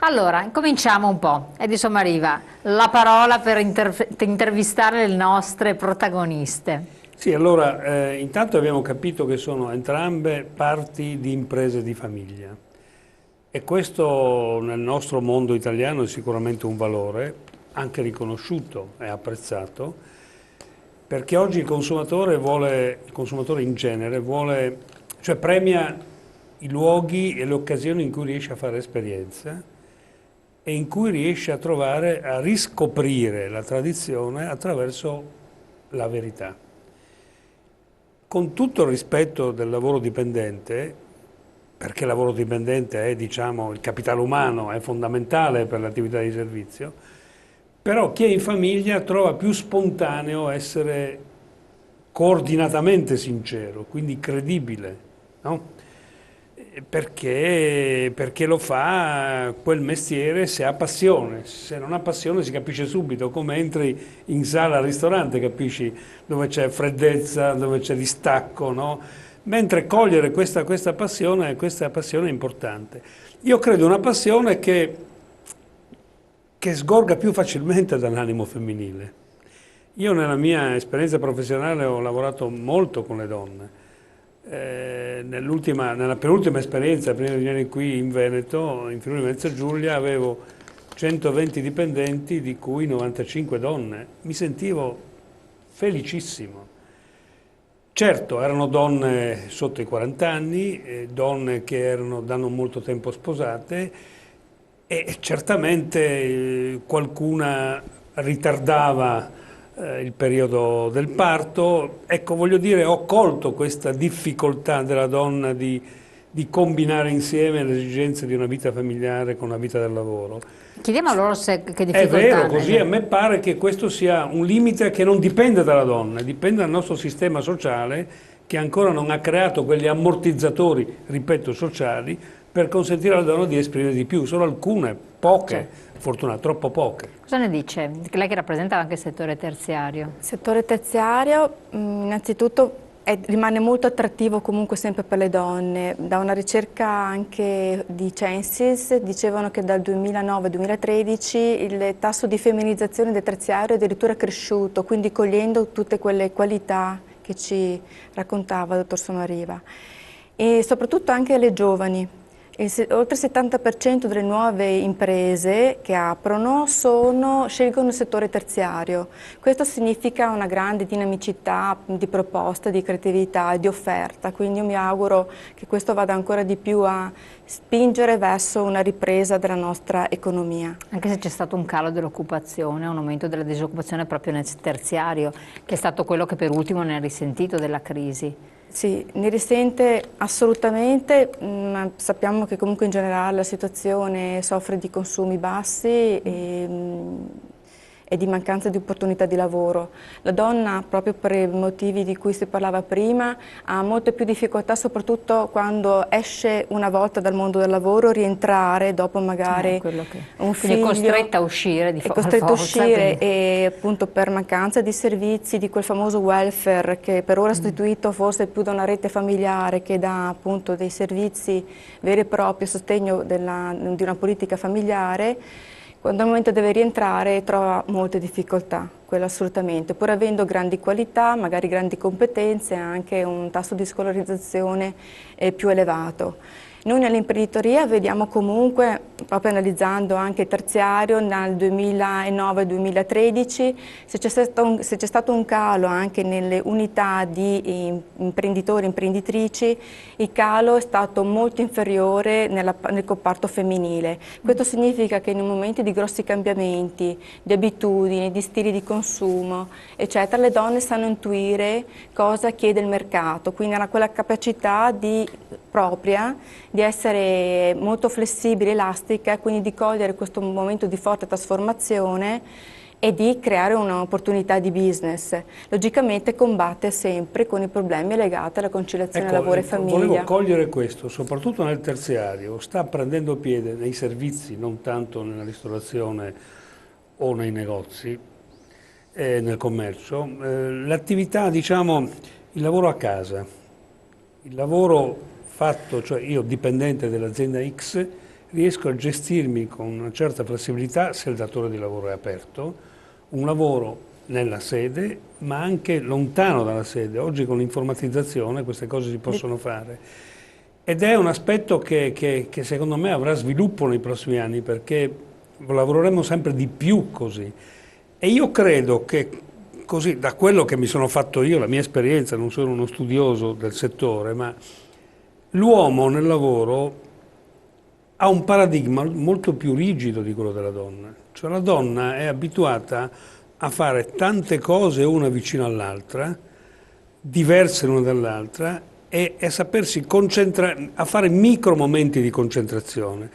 Allora, cominciamo un po'. Edison Mariva, la parola per intervistare le nostre protagoniste. Sì, allora, intanto abbiamo capito che sono entrambe parti di imprese di famiglia e questo nel nostro mondo italiano è sicuramente un valore, anche riconosciuto e apprezzato, perché oggi il consumatore in genere vuole, cioè premia i luoghi e le occasioni in cui riesce a fare esperienze e in cui riesce a trovare, a riscoprire la tradizione attraverso la verità. Con tutto il rispetto del lavoro dipendente, perché il lavoro dipendente è, diciamo, il capitale umano, è fondamentale per l'attività di servizio, però chi è in famiglia trova più spontaneo essere coordinatamente sincero, quindi credibile, no? Perché lo fa quel mestiere se ha passione, se non ha passione si capisce subito, come entri in sala al ristorante capisci dove c'è freddezza, dove c'è distacco, no? Mentre cogliere questa passione è importante. Io credo una passione che sgorga più facilmente dall'animo femminile. Io nella mia esperienza professionale ho lavorato molto con le donne. Nella penultima esperienza, prima di venire qui in Veneto, in Friuli Venezia Giulia, avevo 120 dipendenti, di cui 95 donne. Mi sentivo felicissimo. Certo, erano donne sotto i 40 anni, donne che erano da non molto tempo sposate e certamente qualcuna ritardava il periodo del parto. Ecco, voglio dire, ho colto questa difficoltà della donna di combinare insieme le esigenze di una vita familiare con la vita del lavoro. Chiediamo a loro che È difficoltà vero, hanno. così a me pare che questo sia un limite che non dipende dalla donna, dipende dal nostro sistema sociale che ancora non ha creato quegli ammortizzatori, ripeto, sociali, per consentire alla donna di esprimere di più. Sono alcune, poche, Certo. fortunatamente, troppo poche. Cosa ne dice? Lei che rappresenta anche il settore terziario. Il settore terziario, innanzitutto, rimane molto attrattivo comunque sempre per le donne. Da una ricerca anche di Censis dicevano che dal 2009-2013 il tasso di femminilizzazione del terziario è addirittura cresciuto, quindi cogliendo tutte quelle qualità che ci raccontava il dottor Somariva. E soprattutto anche le giovani. Oltre il 70% delle nuove imprese che aprono scelgono il settore terziario. Questo significa una grande dinamicità di proposta, di creatività e di offerta, quindi io mi auguro che questo vada ancora di più a spingere verso una ripresa della nostra economia. Anche se c'è stato un calo dell'occupazione, un aumento della disoccupazione proprio nel terziario, che è stato quello che per ultimo ne ha risentito della crisi. Sì, ne risente assolutamente, ma sappiamo che comunque in generale la situazione soffre di consumi bassi e di mancanza di opportunità di lavoro. La donna, proprio per i motivi di cui si parlava prima, ha molte più difficoltà, soprattutto quando esce una volta dal mondo del lavoro, rientrare dopo magari un figlio. Quindi è costretta a uscire È costretta a uscire quindi. e appunto per mancanza di servizi, di quel famoso welfare che per ora è sostituito forse più da una rete familiare che da appunto dei servizi veri e propri a sostegno di una politica familiare. Quando al momento deve rientrare trova molte difficoltà, quello assolutamente, pur avendo grandi qualità, magari grandi competenze e anche un tasso di scolarizzazione più elevato. Noi nell'imprenditoria vediamo comunque, proprio analizzando anche il terziario, nel 2009-2013, se c'è stato un calo anche nelle unità di imprenditori e imprenditrici, il calo è stato molto inferiore nel comparto femminile. Questo significa che nei momenti di grossi cambiamenti, di abitudini, di stili di consumo, eccetera, le donne sanno intuire cosa chiede il mercato, quindi hanno quella capacità propria di essere molto flessibile, elastica, quindi di cogliere questo momento di forte trasformazione e di creare un'opportunità di business. Logicamente combatte sempre con i problemi legati alla conciliazione lavoro e famiglia. Volevo cogliere questo, soprattutto nel terziario, sta prendendo piede nei servizi, non tanto nella ristorazione o nei negozi, nel commercio, l'attività, diciamo, il lavoro a casa, il lavoro fatto, cioè io dipendente dell'azienda X, riesco a gestirmi con una certa flessibilità se il datore di lavoro è aperto, un lavoro nella sede, ma anche lontano dalla sede. Oggi con l'informatizzazione queste cose si possono fare. Ed è un aspetto che secondo me avrà sviluppo nei prossimi anni, perché lavoreremo sempre di più così. E io credo che così, da quello che mi sono fatto io, la mia esperienza, non sono uno studioso del settore, ma l'uomo nel lavoro ha un paradigma molto più rigido di quello della donna. Cioè la donna è abituata a fare tante cose una vicino all'altra, diverse l'una dall'altra, e a sapersi concentrare, a fare micro momenti di concentrazione.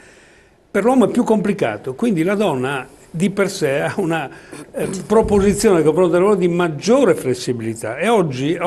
Per l'uomo è più complicato, quindi la donna di per sé ha una proposizione nei confronti del lavoro di maggiore flessibilità, e oggi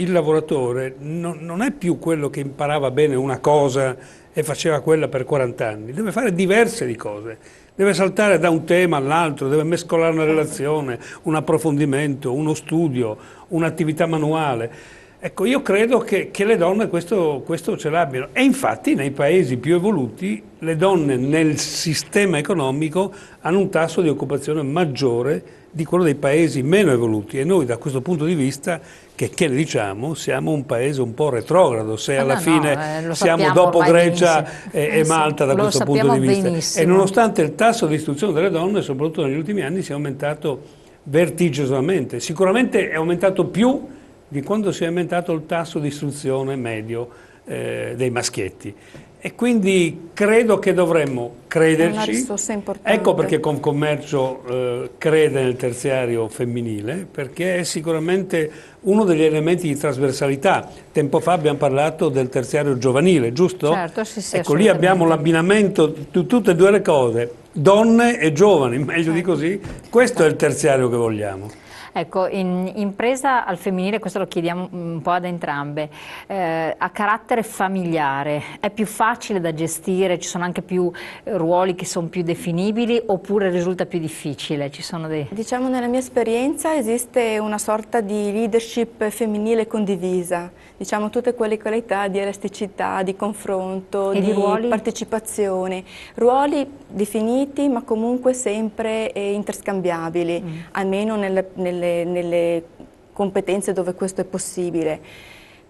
il lavoratore non è più quello che imparava bene una cosa e faceva quella per 40 anni, deve fare diverse di cose, deve saltare da un tema all'altro, deve mescolare una relazione, un approfondimento, uno studio, un'attività manuale. Ecco, io credo che le donne questo ce l'abbiano, e infatti nei paesi più evoluti le donne nel sistema economico hanno un tasso di occupazione maggiore di quello dei paesi meno evoluti, e noi da questo punto di vista, che ne diciamo, siamo un paese un po' retrogrado, se alla fine siamo dopo Grecia e Malta da questo punto di vista. Benissimo. E nonostante il tasso di istruzione delle donne, soprattutto negli ultimi anni, sia aumentato vertiginosamente, sicuramente è aumentato più di quando si è aumentato il tasso di istruzione medio dei maschietti. E quindi credo che dovremmo crederci. È una risorsa importante. Ecco perché Confcommercio crede nel terziario femminile, perché è sicuramente uno degli elementi di trasversalità. Tempo fa abbiamo parlato del terziario giovanile, giusto? Certo, sì, ecco, lì abbiamo l'abbinamento di tutte e due le cose, donne e giovani, meglio di così. Questo è il terziario che vogliamo. Ecco, in presa al femminile, questo lo chiediamo un po' ad entrambe, a carattere familiare, è più facile da gestire, ci sono anche più ruoli che sono più definibili, oppure risulta più difficile? Ci sono dei... Diciamo, nella mia esperienza esiste una sorta di leadership femminile condivisa, diciamo tutte quelle qualità di elasticità, di confronto, di ruoli? Partecipazione, ruoli definiti ma comunque sempre interscambiabili, almeno nelle competenze dove questo è possibile.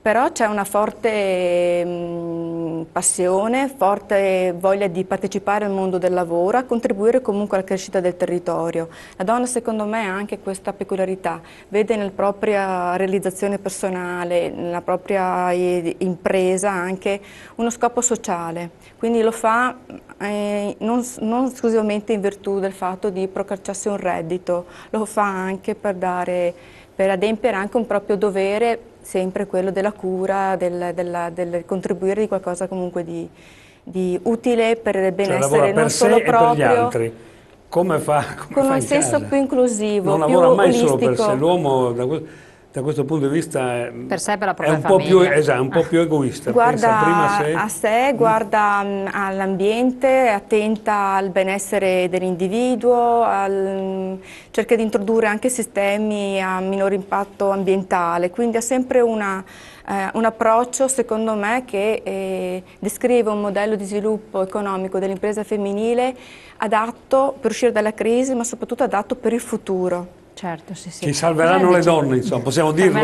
Però c'è una forte passione, forte voglia di partecipare al mondo del lavoro, a contribuire comunque alla crescita del territorio. La donna, secondo me, ha anche questa peculiarità, vede nella propria realizzazione personale, nella propria impresa anche uno scopo sociale, quindi lo fa non esclusivamente in virtù del fatto di procacciarsi un reddito, lo fa anche per adempiere anche un proprio dovere, sempre quello della cura, del contribuire di qualcosa comunque di utile per il benessere non solo proprio. Per gli altri. Come fa? Con un senso più inclusivo, non più lavora mai olistico. solo per sé, l'uomo da questo punto di vista per sé, per la propria è un po' più, famiglia. un po' più egoista. Guarda prima a sé, guarda all'ambiente, è attenta al benessere dell'individuo, cerca di introdurre anche sistemi a minore impatto ambientale, quindi ha sempre un approccio, secondo me, che descrive un modello di sviluppo economico dell'impresa femminile adatto per uscire dalla crisi, ma soprattutto adatto per il futuro. Certo, sì, sì. Ci salveranno le donne, insomma, possiamo dirlo?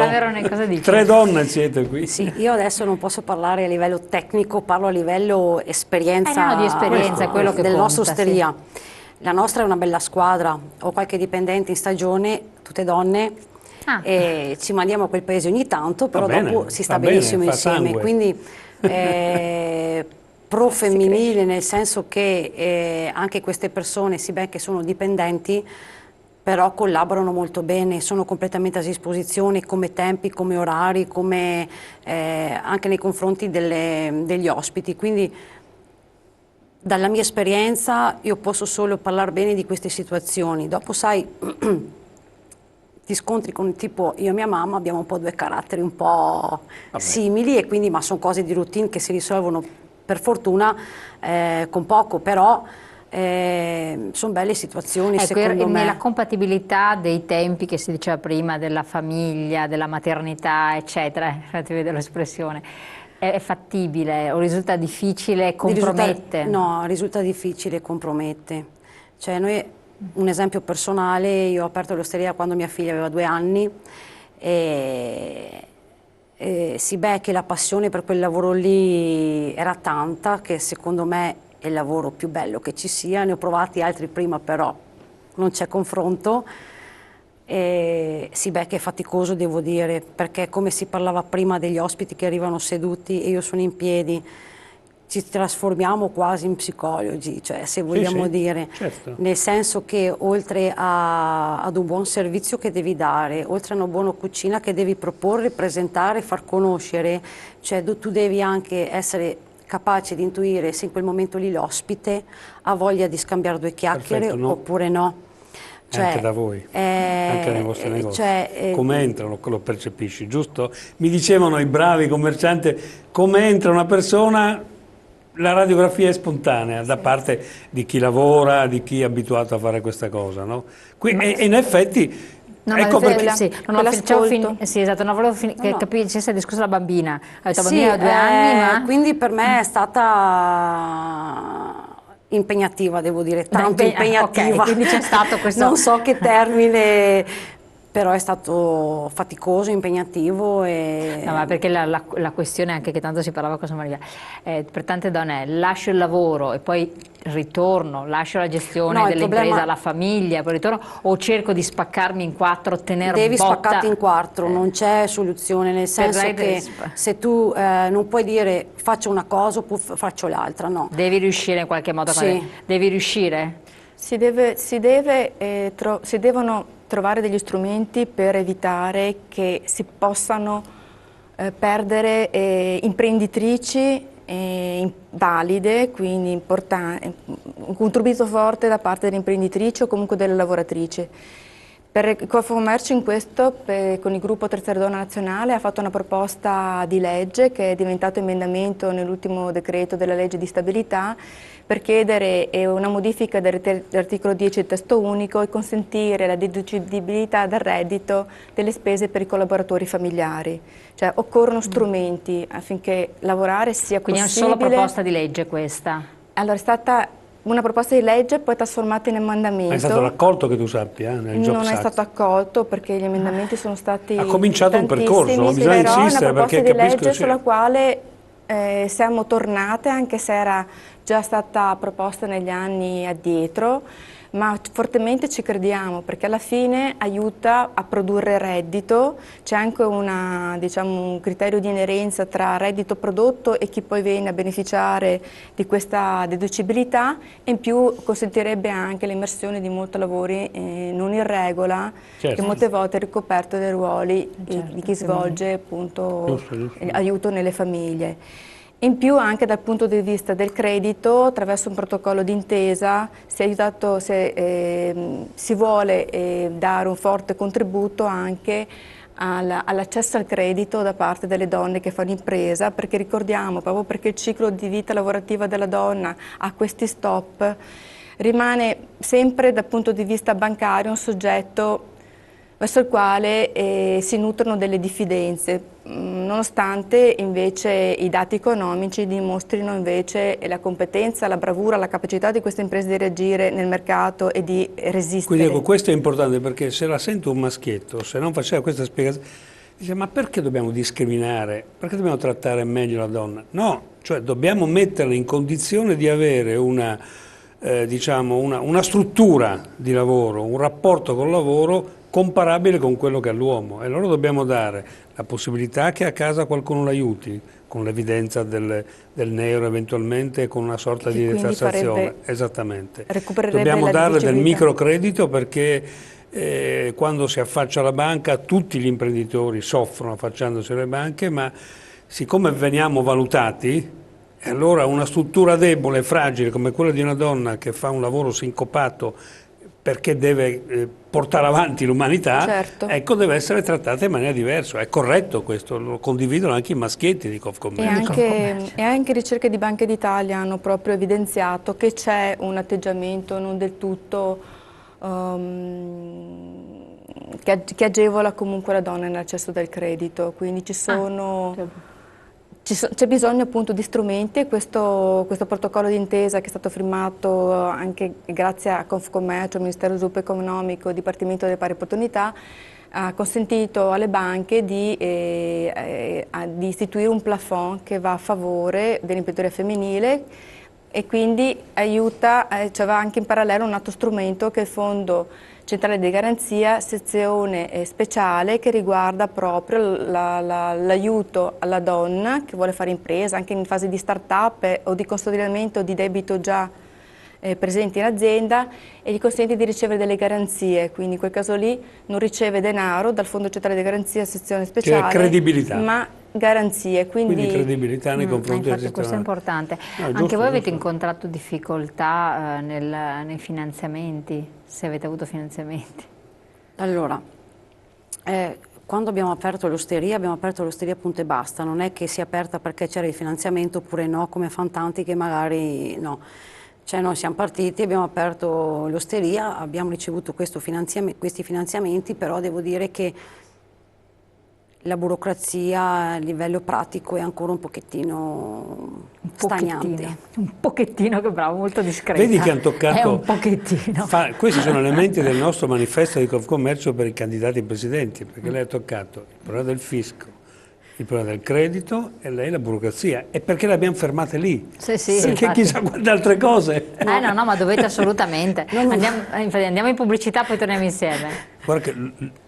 Cosa dici? 3 donne siete qui. Sì, io adesso non posso parlare a livello tecnico, parlo a livello esperienza, no, di esperienza, quello che del conta, nostro osteria. Sì. La nostra è una bella squadra, ho qualche dipendente in stagione, tutte donne, e ci mandiamo a quel paese ogni tanto, però dopo si sta benissimo insieme, quindi pro femminile, nel senso che anche queste persone, sebbene che sono dipendenti, però collaborano molto bene, sono completamente a disposizione come tempi, come orari, come anche nei confronti degli ospiti. Quindi dalla mia esperienza io posso solo parlare bene di queste situazioni. Dopo sai, ti scontri con tipo io e mia mamma abbiamo un po' 2 caratteri un po' simili, e quindi ma sono cose di routine che si risolvono per fortuna con poco, però sono belle situazioni, secondo me. Nella compatibilità dei tempi che si diceva prima, della famiglia, della maternità, eccetera, fate vedere l'espressione, è fattibile o risulta difficile, compromette? No, risulta difficile, compromette. Cioè noi, un esempio personale, io ho aperto l'osteria quando mia figlia aveva 2 anni e si beh che la passione per quel lavoro lì era tanta, che secondo me è il lavoro più bello che ci sia, ne ho provati altri prima però non c'è confronto. Sì, beh, che è faticoso, devo dire, perché come si parlava prima degli ospiti che arrivano seduti e io sono in piedi, ci trasformiamo quasi in psicologi, cioè se vogliamo dire, certo. nel senso che oltre ad un buon servizio che devi dare, oltre a una buona cucina che devi proporre, presentare, far conoscere, cioè tu devi anche essere capace di intuire se in quel momento lì l'ospite ha voglia di scambiare 2 chiacchiere. Perfetto, no? Oppure no. Cioè, anche da voi, anche nei vostri negozi, come entrano, lo percepisci, giusto? Mi dicevano i bravi commercianti, come entra una persona, la radiografia è spontanea da parte di chi lavora, di chi è abituato a fare questa cosa, no? E in effetti... No, ecco perché sì, sì, esatto, non volevo che capisse il discorso della bambina. La bambina ha 2 anni, ma... Quindi per me è stata impegnativa, devo dire, tanto impegnativa. Okay, quindi c'è stato questo... Non so che termine, però è stato faticoso, impegnativo. No, ma perché la questione anche che tanto si parlava con Maria, per tante donne è lascio il lavoro e poi ritorno, lascio la gestione dell'impresa alla famiglia, poi ritorno, o cerco di spaccarmi in 4, tenere devi botta. Spaccarti in 4, non c'è soluzione, nel senso che se tu non puoi dire faccio una cosa oppure faccio l'altra, no. Devi riuscire in qualche modo, devi riuscire? Si devono trovare degli strumenti per evitare che si possano perdere imprenditrici valide, quindi un contributo forte da parte delle imprenditrici o comunque delle lavoratrici. Per il Confcommercio in questo, con il gruppo Terziaria Donna Nazionale, ha fatto una proposta di legge che è diventato emendamento nell'ultimo decreto della legge di stabilità per chiedere una modifica dell'articolo 10 del testo unico e consentire la deducibilità dal reddito delle spese per i collaboratori familiari. Cioè occorrono strumenti affinché lavorare sia possibile. Quindi è solo proposta di legge questa? Allora è stata una proposta di legge poi trasformata in emendamento. Ma è stato raccolto, che tu sappia, nel Jobs Act? Non è stato accolto perché gli emendamenti sono stati ha cominciato un percorso, bisogna insistere perché capisco... È una proposta di legge sulla quale siamo tornate, anche se era già stata proposta negli anni addietro, ma fortemente ci crediamo perché alla fine aiuta a produrre reddito, c'è anche un criterio di inerenza tra reddito prodotto e chi poi viene a beneficiare di questa deducibilità e in più consentirebbe anche l'immersione di molti lavori non in regola, che molte volte è ricoperto dei ruoli di chi svolge appunto aiuto nelle famiglie. In più anche dal punto di vista del credito, attraverso un protocollo d'intesa, si vuole dare un forte contributo anche all'accesso al credito da parte delle donne che fanno impresa, perché ricordiamo, proprio perché il ciclo di vita lavorativa della donna ha questi stop, rimane sempre dal punto di vista bancario un soggetto verso il quale si nutrono delle diffidenze, nonostante invece i dati economici dimostrino invece la competenza, la bravura, la capacità di queste imprese di reagire nel mercato e di resistere. Quindi ecco, questo è importante perché se la sento un maschietto, se non faceva questa spiegazione, dice ma perché dobbiamo discriminare? Perché dobbiamo trattare meglio la donna? No, cioè dobbiamo metterla in condizione di avere una struttura di lavoro, un rapporto col lavoro comparabile con quello che ha l'uomo e allora dobbiamo dare la possibilità che a casa qualcuno l'aiuti con l'evidenza del nero eventualmente con una sorta di detassazione. Esattamente. Dobbiamo darle del microcredito perché quando si affaccia alla banca tutti gli imprenditori soffrono affacciandosi alle banche, ma siccome veniamo valutati, allora una struttura debole e fragile come quella di una donna che fa un lavoro sincopato perché deve portare avanti l'umanità, ecco, deve essere trattata in maniera diversa. È corretto questo, lo condividono anche i maschietti di Confcommercio. E anche ricerche di Banca d'Italia hanno proprio evidenziato che c'è un atteggiamento non del tutto che agevola comunque la donna nell'accesso del credito, quindi ci sono c'è bisogno appunto di strumenti e questo protocollo d'intesa che è stato firmato anche grazie a Confcommercio, Ministero dello Sviluppo Economico e Dipartimento delle Pari Opportunità ha consentito alle banche di istituire un plafond che va a favore dell'imprenditoria femminile e quindi aiuta, c'è anche in parallelo un altro strumento che è il Fondo Centrale di Garanzia, sezione speciale che riguarda proprio l'aiuto alla donna che vuole fare impresa, anche in fase di start-up o di consolidamento di debito già presenti in azienda e gli consente di ricevere delle garanzie, quindi in quel caso lì non riceve denaro dal Fondo Centrale di Garanzia, sezione speciale, che è credibilità. Ma garanzie. Quindi credibilità nei confronti del sistema. Questo è importante. No, anche giusto, voi avete incontrato difficoltà nei finanziamenti, se avete avuto finanziamenti? Allora, quando abbiamo aperto l'osteria punto e basta, non è che si è aperta perché c'era il finanziamento oppure no, come fanno tanti che magari no. Cioè noi siamo partiti, abbiamo aperto l'osteria, abbiamo ricevuto questi finanziamenti, però devo dire che la burocrazia a livello pratico è ancora un pochettino stagnante. Un pochettino, che bravo, molto discreto. Vedi che hanno toccato... È un pochettino. Questi sono elementi del nostro manifesto di Confcommercio per i candidati presidenti, perché lei ha toccato il problema del fisco, il problema del credito e lei la burocrazia. E perché le abbiamo fermate lì? Sì, perché infatti. chissà quante altre cose. No, ma dovete assolutamente. Andiamo in pubblicità, poi torniamo insieme. Guarda che